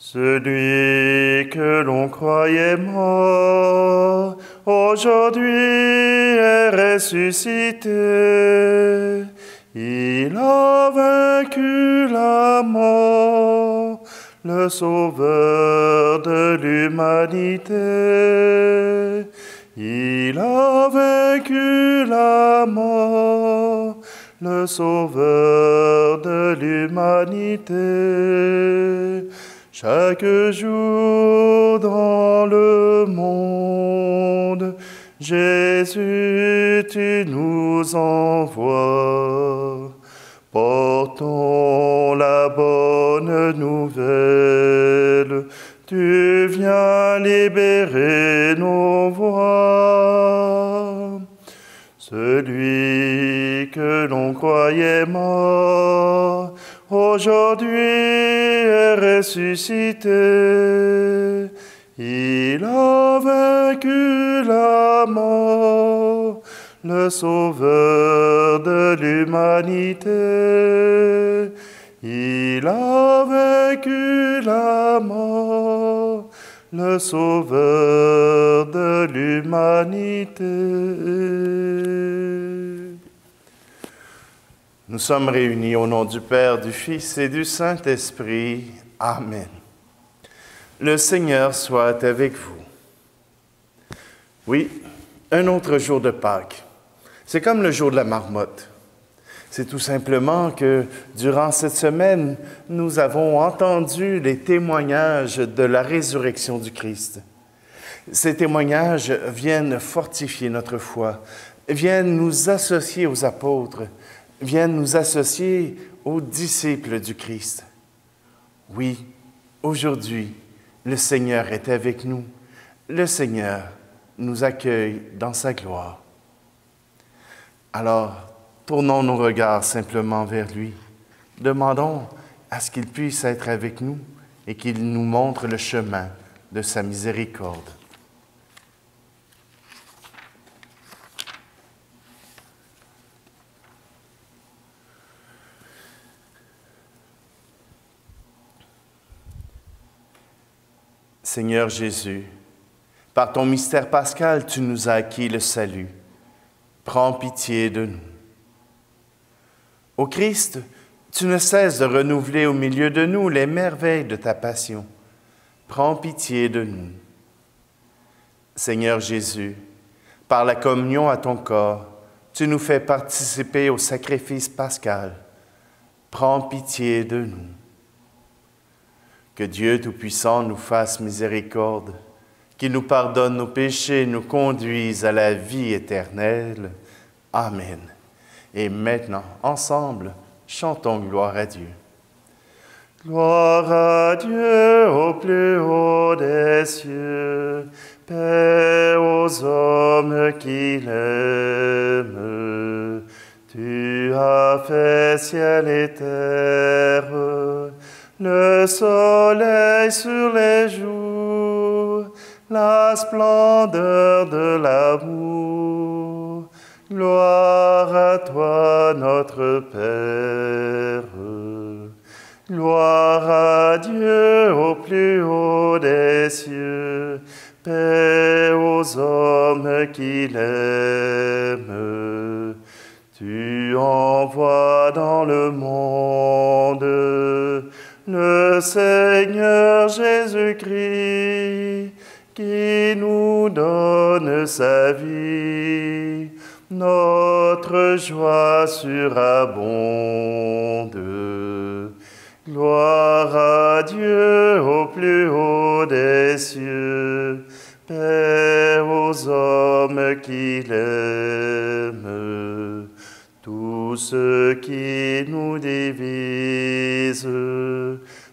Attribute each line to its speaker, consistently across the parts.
Speaker 1: Celui que l'on croyait mort, aujourd'hui est ressuscité. Il a vaincu la mort, le sauveur de l'humanité. Il a vaincu la mort, le sauveur de l'humanité. Chaque jour dans le monde, Jésus, tu nous envoies. Portons la bonne nouvelle, tu viens libérer nos voix. Celui que l'on croyait mort, aujourd'hui est ressuscité. Il a vaincu la mort, le sauveur de l'humanité. Il a vaincu la mort, le sauveur de l'humanité. Nous sommes réunis au nom du Père, du Fils et du Saint-Esprit. Amen. Le Seigneur soit avec vous. Oui, un autre jour de Pâques. C'est comme le jour de la marmotte. C'est tout simplement que durant cette semaine, nous avons entendu les témoignages de la résurrection du Christ. Ces témoignages viennent fortifier notre foi, viennent nous associer aux apôtres, viennent nous associer aux disciples du Christ. Oui, aujourd'hui, le Seigneur est avec nous. Le Seigneur nous accueille dans sa gloire. Alors, tournons nos regards simplement vers lui. Demandons à ce qu'il puisse être avec nous et qu'il nous montre le chemin de sa miséricorde. Seigneur Jésus, par ton mystère pascal, tu nous as acquis le salut. Prends pitié de nous. Ô Christ, tu ne cesses de renouveler au milieu de nous les merveilles de ta passion. Prends pitié de nous. Seigneur Jésus, par la communion à ton corps, tu nous fais participer au sacrifice pascal. Prends pitié de nous. Que Dieu Tout-Puissant nous fasse miséricorde, qu'il nous pardonne nos péchés, nous conduise à la vie éternelle. Amen. Et maintenant, ensemble, chantons gloire à Dieu. Gloire à Dieu au plus haut des cieux, paix aux hommes qu'il aime. Tu as fait ciel et terre, le soleil sur les jours, la splendeur de l'amour. Gloire à toi, notre Père. Gloire à Dieu au plus haut des cieux, paix aux hommes qu'il aime. Tu envoies dans le monde le Seigneur Jésus-Christ, qui nous donne sa vie, notre joie surabonde. Gloire à Dieu au plus haut des cieux, paix aux hommes qu'il aime. Tout ce qui nous divise,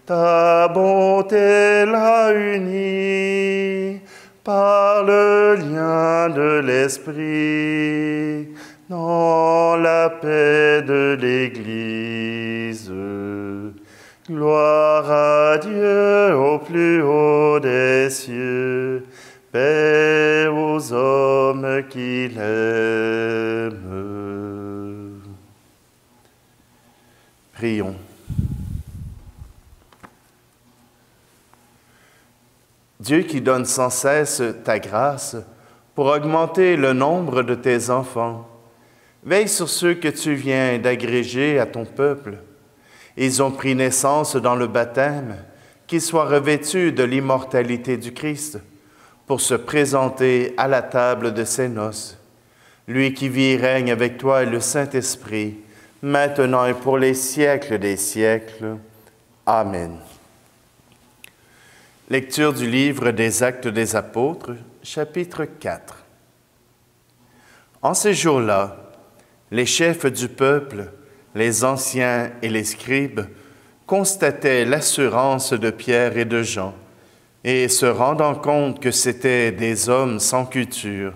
Speaker 1: ta bonté l'a uni par le lien de l'Esprit dans la paix de l'Église. Gloire à Dieu au plus haut des cieux, paix aux hommes qu'il aime. Prions. Dieu qui donne sans cesse ta grâce pour augmenter le nombre de tes enfants, veille sur ceux que tu viens d'agréger à ton peuple. Ils ont pris naissance dans le baptême, qu'ils soient revêtus de l'immortalité du Christ, pour se présenter à la table de ses noces. Lui qui vit et règne avec toi et le Saint-Esprit, maintenant et pour les siècles des siècles. Amen. Lecture du livre des Actes des Apôtres, chapitre 4. En ces jours-là, les chefs du peuple, les anciens et les scribes, constataient l'assurance de Pierre et de Jean, et se rendant compte que c'étaient des hommes sans culture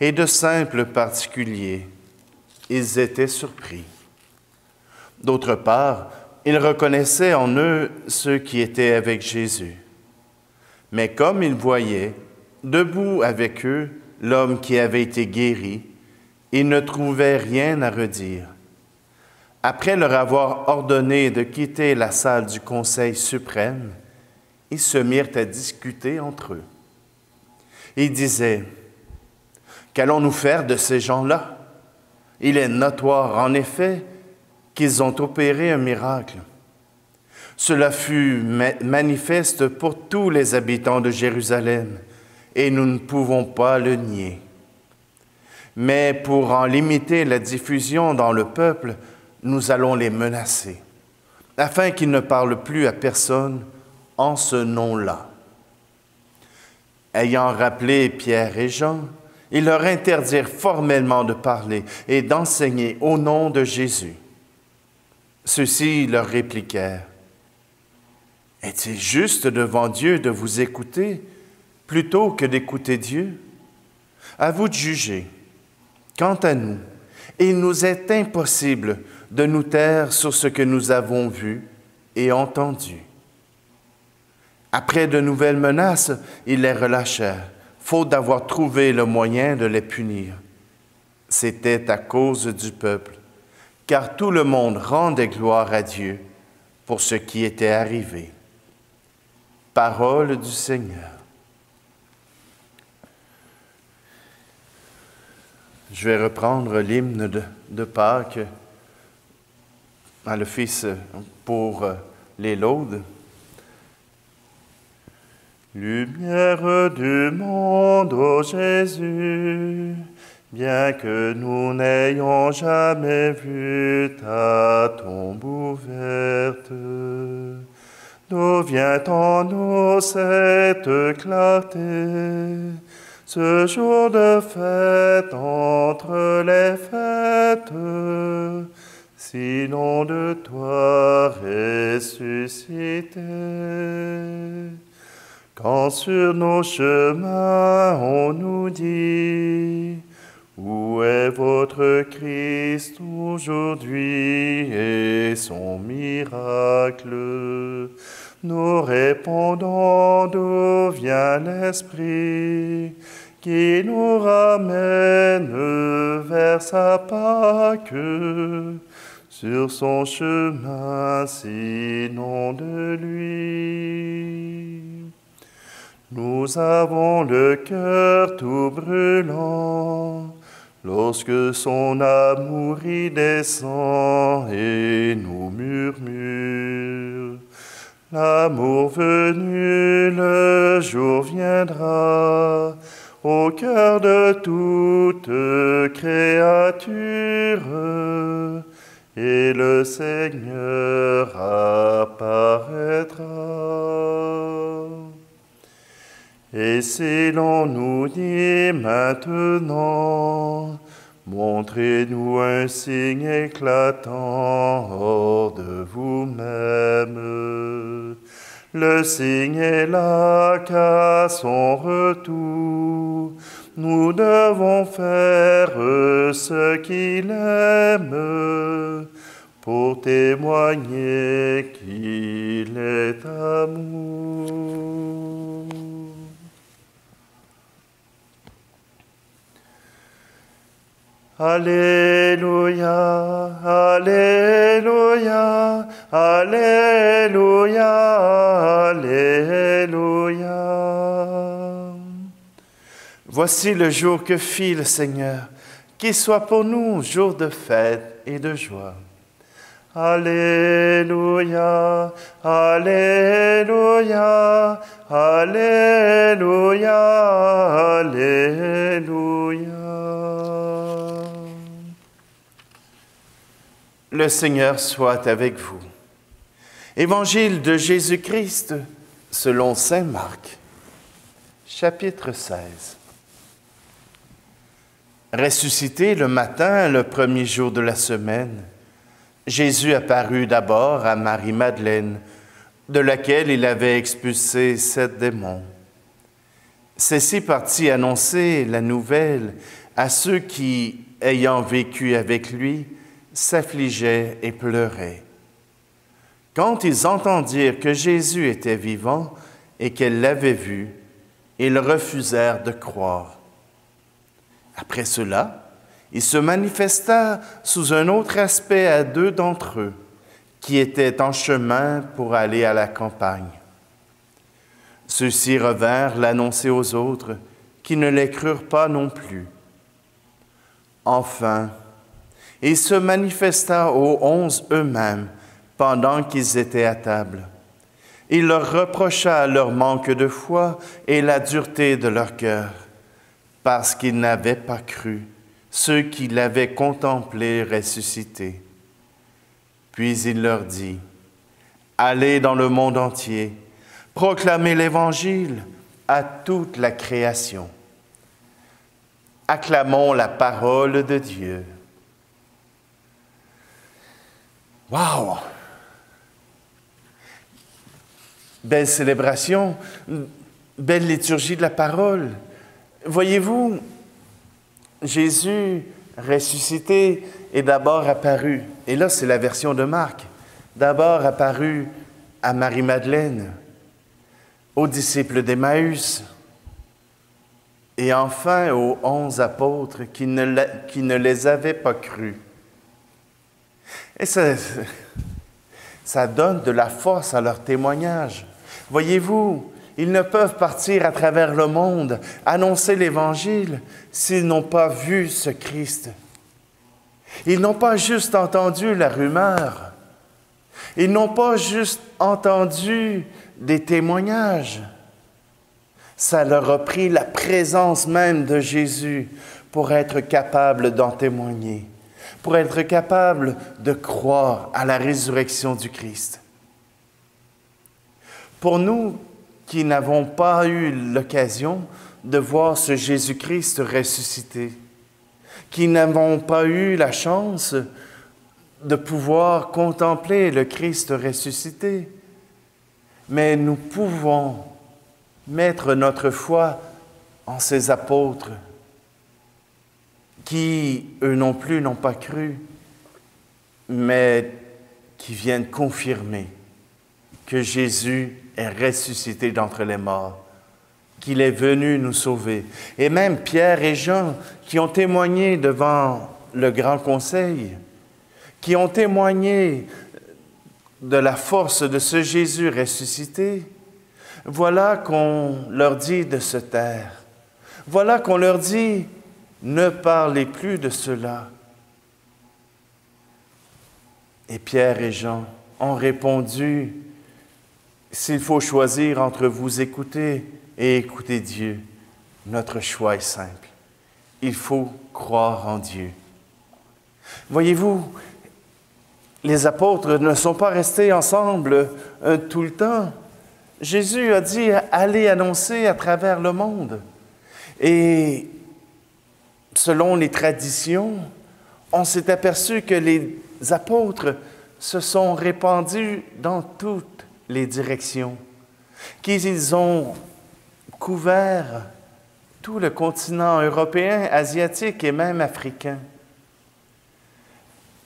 Speaker 1: et de simples particuliers, ils étaient surpris. D'autre part, ils reconnaissaient en eux ceux qui étaient avec Jésus. Mais comme ils voyaient, debout avec eux, l'homme qui avait été guéri, ils ne trouvaient rien à redire. Après leur avoir ordonné de quitter la salle du Conseil suprême, ils se mirent à discuter entre eux. Ils disaient, « Qu'allons-nous faire de ces gens-là? Il est notoire, en effet, qu'ils ont opéré un miracle. Cela fut manifeste pour tous les habitants de Jérusalem, et nous ne pouvons pas le nier. Mais pour en limiter la diffusion dans le peuple, nous allons les menacer, afin qu'ils ne parlent plus à personne en ce nom-là. » Ayant rappelé Pierre et Jean, ils leur interdirent formellement de parler et d'enseigner au nom de Jésus. Ceux-ci leur répliquèrent, « Est-il juste devant Dieu de vous écouter plutôt que d'écouter Dieu? À vous de juger. Quant à nous, il nous est impossible de nous taire sur ce que nous avons vu et entendu. » Après de nouvelles menaces, ils les relâchèrent, faute d'avoir trouvé le moyen de les punir. C'était à cause du peuple, car tout le monde rendait gloire à Dieu pour ce qui était arrivé. Parole du Seigneur. Je vais reprendre l'hymne de Pâques à l'office pour les laudes. Lumière du monde, ô Jésus, bien que nous n'ayons jamais vu ta tombe ouverte, d'où vient en nous cette clarté, ce jour de fête entre les fêtes, sinon de toi ressuscité. Quand sur nos chemins on nous dit, où est votre Christ aujourd'hui et son miracle? Nous répondons d'où vient l'Esprit qui nous ramène vers sa Pâque, sur son chemin sinon de lui. Nous avons le cœur tout brûlant, lorsque son amour y descend et nous murmure. L'amour venu, le jour viendra, au cœur de toute créature, et le Seigneur apparaîtra. Et si l'on nous dit maintenant, montrez-nous un signe éclatant hors de vous-même, le signe est là qu'à son retour, nous devons faire ce qu'il aime, pour témoigner qu'il est amour. Alléluia, Alléluia, Alléluia, Alléluia. Voici le jour que fit le Seigneur, qu'il soit pour nous jour de fête et de joie. Alléluia, Alléluia, Alléluia, Alléluia. Le Seigneur soit avec vous. Évangile de Jésus-Christ selon saint Marc, chapitre 16. Ressuscité le matin, le premier jour de la semaine, Jésus apparut d'abord à Marie-Madeleine, de laquelle il avait expulsé 7 démons. Celle-ci partit annoncer la nouvelle à ceux qui, ayant vécu avec lui, s'affligeaient et pleuraient. Quand ils entendirent que Jésus était vivant et qu'elle l'avait vu, ils refusèrent de croire. Après cela, il se manifesta sous un autre aspect à 2 d'entre eux, qui étaient en chemin pour aller à la campagne. Ceux-ci revinrent l'annoncer aux autres, qui ne les crurent pas non plus. Enfin, il se manifesta aux 11 eux-mêmes, pendant qu'ils étaient à table. Il leur reprocha leur manque de foi et la dureté de leur cœur, parce qu'ils n'avaient pas cru ceux qui l'avaient contemplé ressuscité. Puis il leur dit, « Allez dans le monde entier, proclamez l'Évangile à toute la création. Acclamons la parole de Dieu. » Wow! Belle célébration, belle liturgie de la parole. Voyez-vous, Jésus ressuscité est d'abord apparu, et là c'est la version de Marc, d'abord apparu à Marie-Madeleine, aux disciples d'Emmaüs, et enfin aux 11 apôtres qui ne les avaient pas crus. Et ça donne de la force à leur témoignage. Voyez-vous, ils ne peuvent partir à travers le monde, annoncer l'Évangile, s'ils n'ont pas vu ce Christ. Ils n'ont pas juste entendu la rumeur. Ils n'ont pas juste entendu des témoignages. Ça leur a pris la présence même de Jésus pour être capables d'en témoigner, pour être capables de croire à la résurrection du Christ. Pour nous qui n'avons pas eu l'occasion de voir ce Jésus-Christ ressuscité, qui n'avons pas eu la chance de pouvoir contempler le Christ ressuscité, mais nous pouvons mettre notre foi en ces apôtres qui, eux non plus, n'ont pas cru, mais qui viennent confirmer que Jésus est ressuscité d'entre les morts, qu'il est venu nous sauver. Et même Pierre et Jean, qui ont témoigné devant le Grand Conseil, qui ont témoigné de la force de ce Jésus ressuscité, voilà qu'on leur dit de se taire. Voilà qu'on leur dit, ne parlez plus de cela. Et Pierre et Jean ont répondu, s'il faut choisir entre vous écouter et écouter Dieu, notre choix est simple. Il faut croire en Dieu. Voyez-vous, les apôtres ne sont pas restés ensemble tout le temps. Jésus a dit, allez annoncer à travers le monde. Et selon les traditions, on s'est aperçu que les apôtres se sont répandus dans toutes les directions, qu'ils ont couvert tout le continent européen, asiatique et même africain.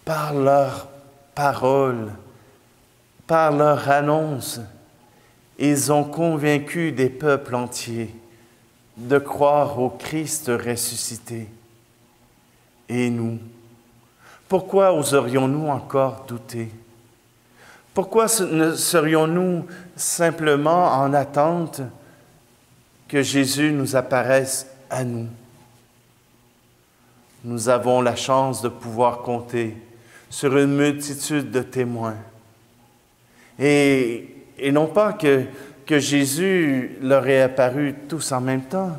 Speaker 1: Par leur parole, par leur annonce, ils ont convaincu des peuples entiers de croire au Christ ressuscité. Et nous, pourquoi oserions-nous encore douter? Pourquoi ne serions-nous simplement en attente que Jésus nous apparaisse à nous. Nous avons la chance de pouvoir compter sur une multitude de témoins. Et non pas que Jésus leur est apparu tous en même temps,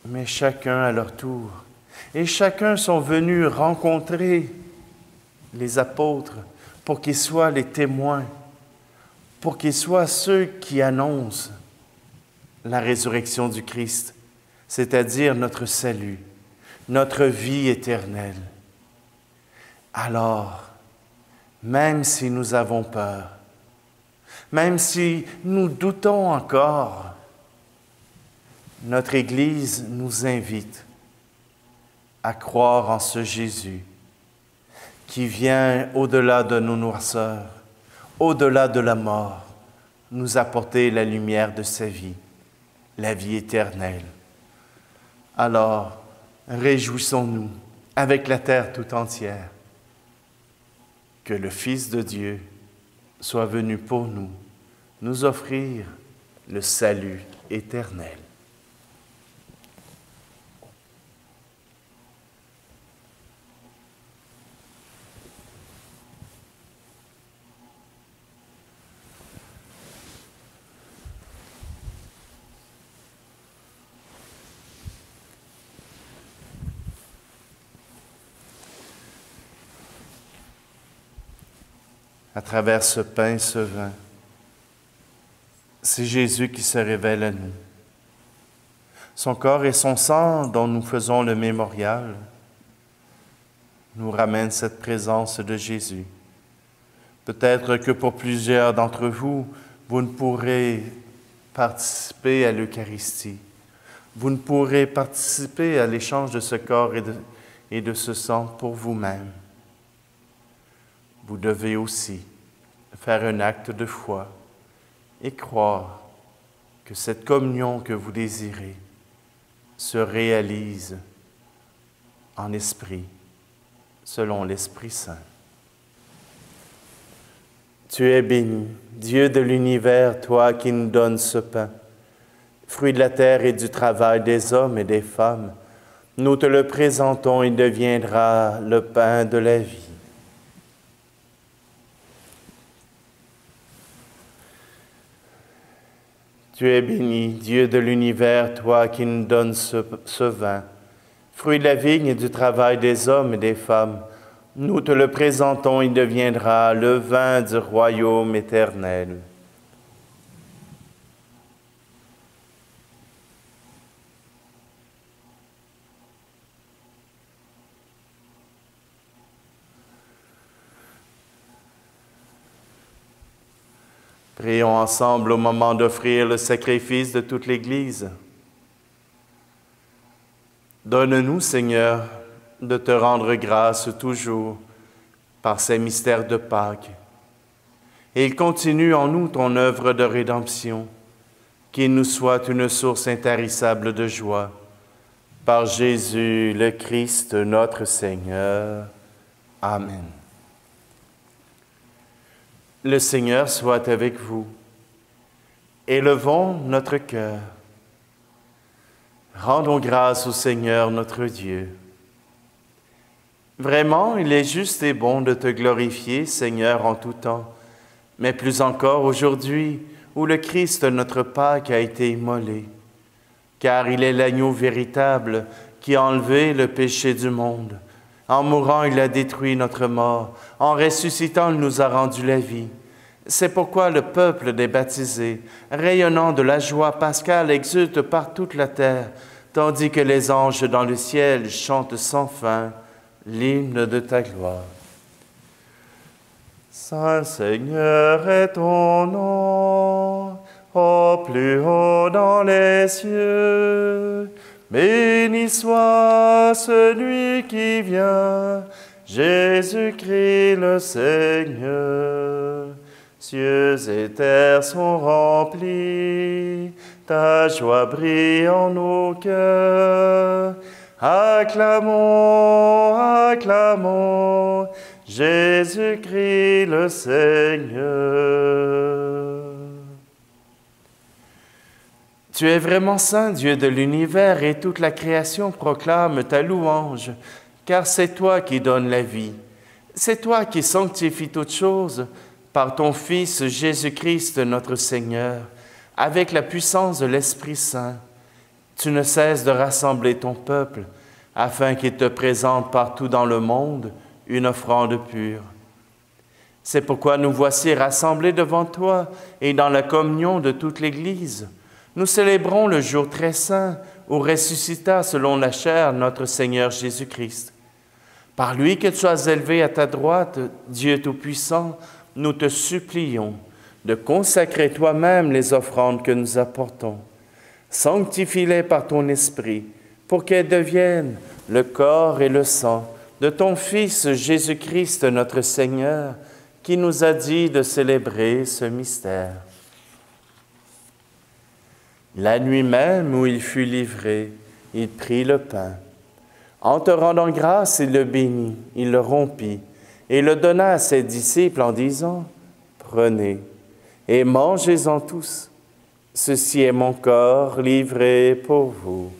Speaker 1: mais chacun à leur tour. Et chacun sont venus rencontrer les apôtres pour qu'ils soient les témoins, pour qu'ils soient ceux qui annoncent la résurrection du Christ, c'est-à-dire notre salut, notre vie éternelle. Alors, même si nous avons peur, même si nous doutons encore, notre Église nous invite à croire en ce Jésus qui vient au-delà de nos noirceurs, au-delà de la mort, nous apporter la lumière de sa vie, la vie éternelle. Alors, réjouissons-nous avec la terre tout entière que le Fils de Dieu soit venu pour nous offrir le salut éternel. À travers ce pain, ce vin, c'est Jésus qui se révèle à nous. Son corps et son sang dont nous faisons le mémorial nous ramènent cette présence de Jésus. Peut-être que pour plusieurs d'entre vous, vous ne pourrez participer à l'Eucharistie. Vous ne pourrez participer à l'échange de ce corps et de ce sang pour vous-même. Vous devez aussi faire un acte de foi et croire que cette communion que vous désirez se réalise en esprit, selon l'Esprit Saint. Tu es béni, Dieu de l'univers, toi qui nous donnes ce pain, fruit de la terre et du travail des hommes et des femmes. Nous te le présentons, il deviendra le pain de la vie. Tu es béni, Dieu de l'univers, toi qui nous donnes ce vin, fruit de la vigne et du travail des hommes et des femmes. Nous te le présentons, il deviendra le vin du royaume éternel. Prions ensemble au moment d'offrir le sacrifice de toute l'Église. Donne-nous, Seigneur, de te rendre grâce toujours par ces mystères de Pâques. Et il continue en nous ton œuvre de rédemption, qu'il nous soit une source intarissable de joie. Par Jésus le Christ, notre Seigneur. Amen. Le Seigneur soit avec vous. Élevons notre cœur. Rendons grâce au Seigneur notre Dieu. Vraiment, il est juste et bon de te glorifier, Seigneur, en tout temps, mais plus encore aujourd'hui, où le Christ, notre Pâque, a été immolé, car il est l'agneau véritable qui a enlevé le péché du monde. En mourant, il a détruit notre mort. En ressuscitant, il nous a rendu la vie. C'est pourquoi le peuple des baptisés, rayonnant de la joie pascale, exulte par toute la terre, tandis que les anges dans le ciel chantent sans fin l'hymne de ta gloire. Saint Seigneur est ton nom, au plus haut dans les cieux. Béni soit celui qui vient, Jésus-Christ le Seigneur. Cieux et terre sont remplis, ta joie brille en nos cœurs. Acclamons, acclamons, Jésus-Christ le Seigneur. Tu es vraiment saint, Dieu de l'univers, et toute la création proclame ta louange, car c'est toi qui donnes la vie. C'est toi qui sanctifies toutes choses par ton Fils Jésus-Christ notre Seigneur, avec la puissance de l'Esprit Saint. Tu ne cesses de rassembler ton peuple, afin qu'il te présente partout dans le monde une offrande pure. C'est pourquoi nous voici rassemblés devant toi et dans la communion de toute l'Église. Nous célébrons le jour très saint où ressuscita selon la chair notre Seigneur Jésus-Christ. Par lui que tu sois élevé à ta droite, Dieu Tout-Puissant, nous te supplions de consacrer toi-même les offrandes que nous apportons. Sanctifie-les par ton Esprit, pour qu'elles deviennent le corps et le sang de ton Fils Jésus-Christ notre Seigneur, qui nous a dit de célébrer ce mystère. La nuit même où il fut livré, il prit le pain. En te rendant grâce, il le bénit, il le rompit et le donna à ses disciples en disant, « Prenez et mangez-en tous. Ceci est mon corps livré pour vous. »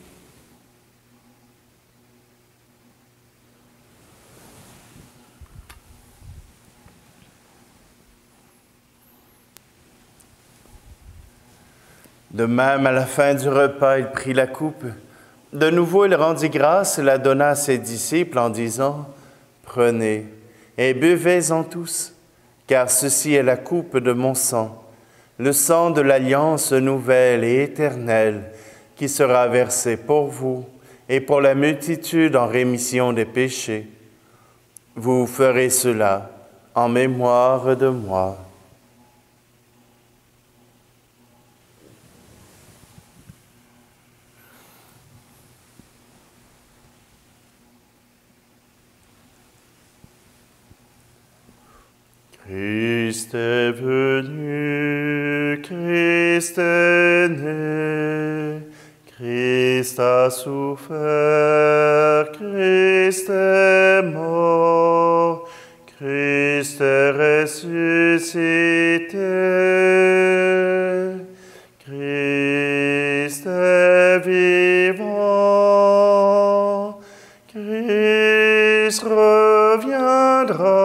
Speaker 1: De même, à la fin du repas, il prit la coupe. De nouveau, il rendit grâce et la donna à ses disciples en disant, « Prenez et buvez-en tous, car ceci est la coupe de mon sang, le sang de l'alliance nouvelle et éternelle, qui sera versé pour vous et pour la multitude en rémission des péchés. Vous ferez cela en mémoire de moi. » Christ est venu, Christ est né, Christ a souffert, Christ est mort, Christ est ressuscité, Christ est vivant, Christ reviendra.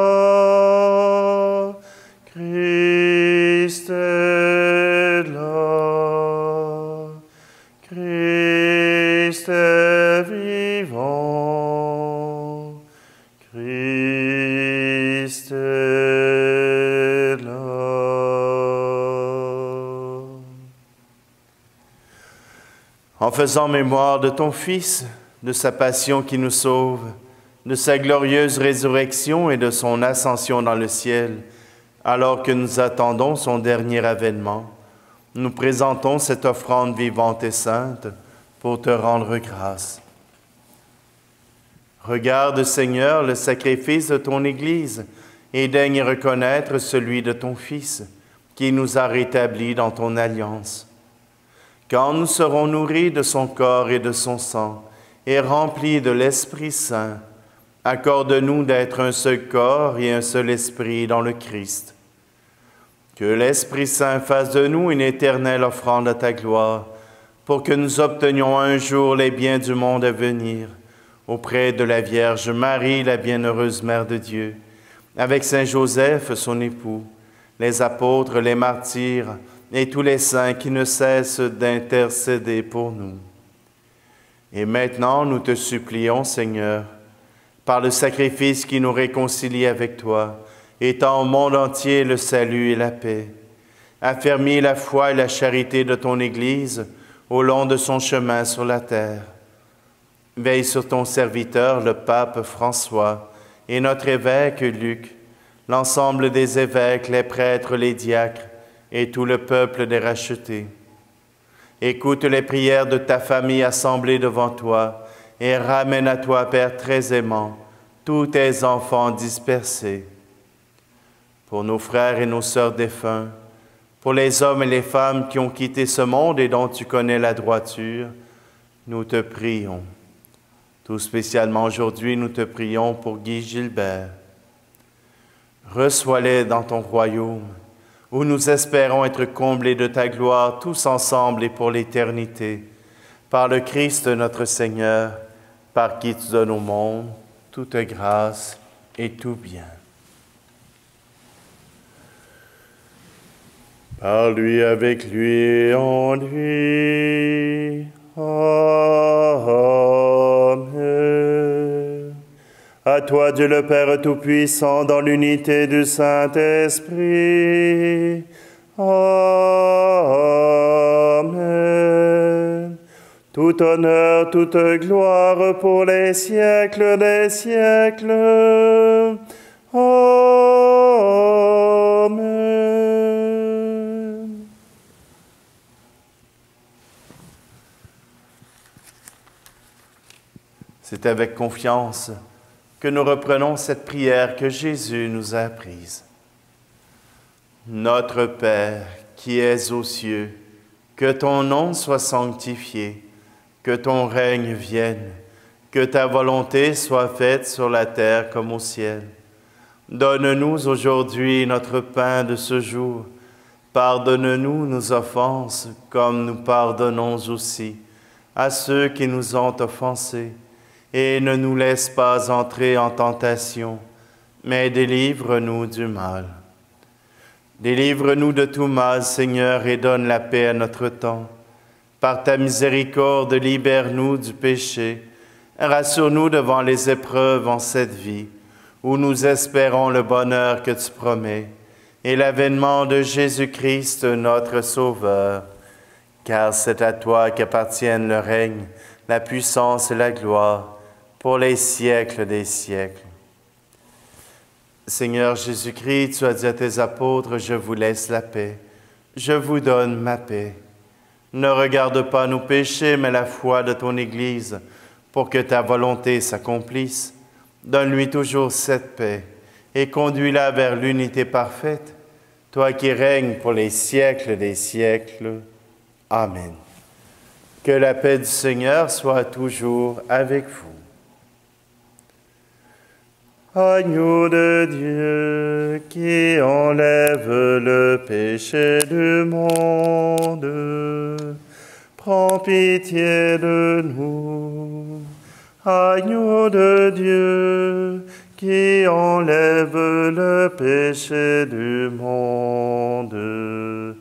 Speaker 1: Christ est là, Christ est vivant, Christ est là. En faisant mémoire de ton Fils, de sa passion qui nous sauve, de sa glorieuse résurrection et de son ascension dans le ciel, alors que nous attendons son dernier avènement, nous présentons cette offrande vivante et sainte pour te rendre grâce. Regarde, Seigneur, le sacrifice de ton Église et daigne reconnaître celui de ton Fils, qui nous a rétablis dans ton alliance. Quand nous serons nourris de son corps et de son sang et remplis de l'Esprit Saint, accorde-nous d'être un seul corps et un seul esprit dans le Christ. Que l'Esprit Saint fasse de nous une éternelle offrande à ta gloire, pour que nous obtenions un jour les biens du monde à venir, auprès de la Vierge Marie, la bienheureuse Mère de Dieu, avec Saint Joseph, son époux, les apôtres, les martyrs et tous les saints qui ne cessent d'intercéder pour nous. Et maintenant, nous te supplions, Seigneur, par le sacrifice qui nous réconcilie avec toi, étends au monde entier le salut et la paix. Affermis la foi et la charité de ton Église au long de son chemin sur la terre. Veille sur ton serviteur, le pape François, et notre évêque Luc, l'ensemble des évêques, les prêtres, les diacres, et tout le peuple des rachetés. Écoute les prières de ta famille assemblée devant toi, et ramène à toi, Père très aimant, tous tes enfants dispersés. Pour nos frères et nos sœurs défunts, pour les hommes et les femmes qui ont quitté ce monde et dont tu connais la droiture, nous te prions. Tout spécialement aujourd'hui, nous te prions pour Guy Gilbert. Reçois-les dans ton royaume, où nous espérons être comblés de ta gloire tous ensemble et pour l'éternité. Par le Christ notre Seigneur, par qui tu donnes au monde toute grâce et tout bien. Par lui, avec lui, en lui. Amen. À toi, Dieu le Père Tout-Puissant, dans l'unité du Saint-Esprit. Amen. Tout honneur, toute gloire pour les siècles des siècles. Amen. C'est avec confiance que nous reprenons cette prière que Jésus nous a apprise. Notre Père, qui es aux cieux, que ton nom soit sanctifié, que ton règne vienne, que ta volonté soit faite sur la terre comme au ciel. Donne-nous aujourd'hui notre pain de ce jour. Pardonne-nous nos offenses, comme nous pardonnons aussi à ceux qui nous ont offensés. Et ne nous laisse pas entrer en tentation, mais délivre-nous du mal. Délivre-nous de tout mal, Seigneur, et donne la paix à notre temps. Par ta miséricorde, libère-nous du péché. Rassure-nous devant les épreuves en cette vie, où nous espérons le bonheur que tu promets, et l'avènement de Jésus-Christ, notre Sauveur. Car c'est à toi qu'appartiennent le règne, la puissance et la gloire, pour les siècles des siècles. Seigneur Jésus-Christ, tu as dit à tes apôtres, je vous laisse la paix, je vous donne ma paix. Ne regarde pas nos péchés, mais la foi de ton Église, pour que ta volonté s'accomplisse. Donne-lui toujours cette paix et conduis-la vers l'unité parfaite, toi qui règnes pour les siècles des siècles. Amen. Que la paix du Seigneur soit toujours avec vous. Agneau de Dieu qui enlève le péché du monde, prends pitié de nous. Agneau de Dieu qui enlève le péché du monde,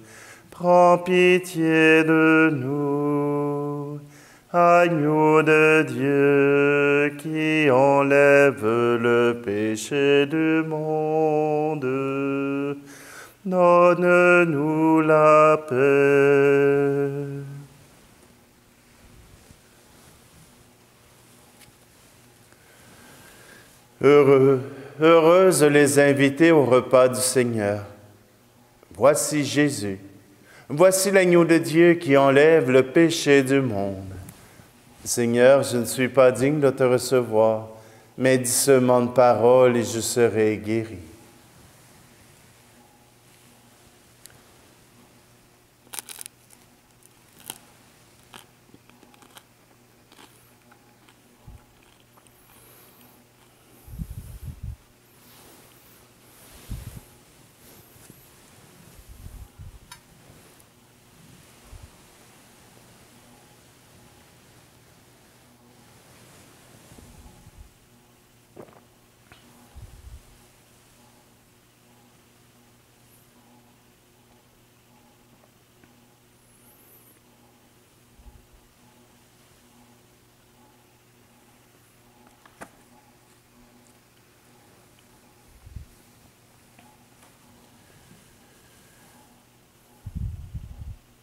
Speaker 1: prends pitié de nous. Agneau de Dieu qui enlève le péché du monde, donne-nous la paix. Heureuses les invités au repas du Seigneur. Voici Jésus, voici l'agneau de Dieu qui enlève le péché du monde. Seigneur, je ne suis pas digne de te recevoir, mais dis seulement une parole et je serai guéri.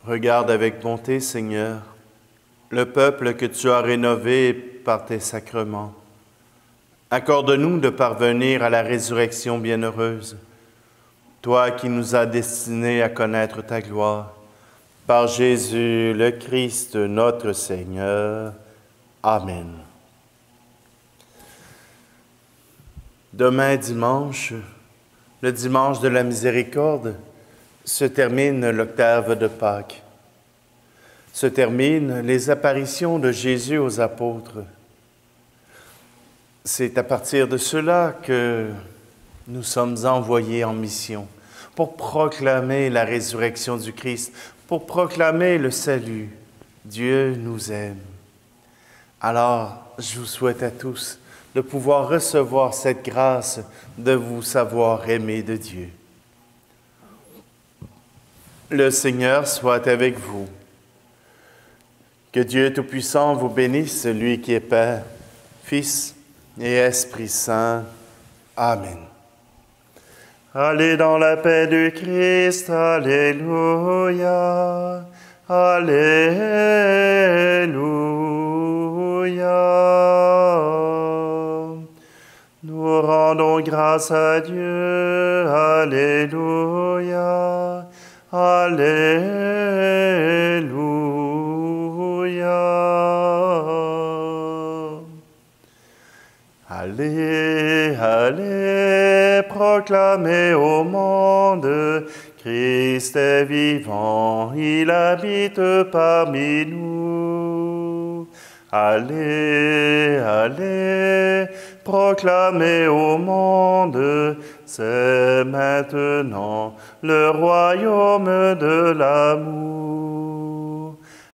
Speaker 1: Regarde avec bonté, Seigneur, le peuple que tu as rénové par tes sacrements. Accorde-nous de parvenir à la résurrection bienheureuse, toi qui nous as destinés à connaître ta gloire. Par Jésus le Christ, notre Seigneur. Amen. Demain dimanche, le dimanche de la miséricorde, se termine l'octave de Pâques. Se terminent les apparitions de Jésus aux apôtres. C'est à partir de cela que nous sommes envoyés en mission pour proclamer la résurrection du Christ, pour proclamer le salut. Dieu nous aime. Alors, je vous souhaite à tous de pouvoir recevoir cette grâce de vous savoir aimé de Dieu. Le Seigneur soit avec vous. Que Dieu Tout-Puissant vous bénisse, lui qui est Père, Fils et Esprit Saint. Amen. Allez dans la paix du Christ, alléluia, alléluia. Nous rendons grâce à Dieu, alléluia, alléluia. Allez, allez, proclamez au monde, Christ est vivant, il habite parmi nous. Allez, allez, proclamez au monde, c'est maintenant le royaume de l'amour.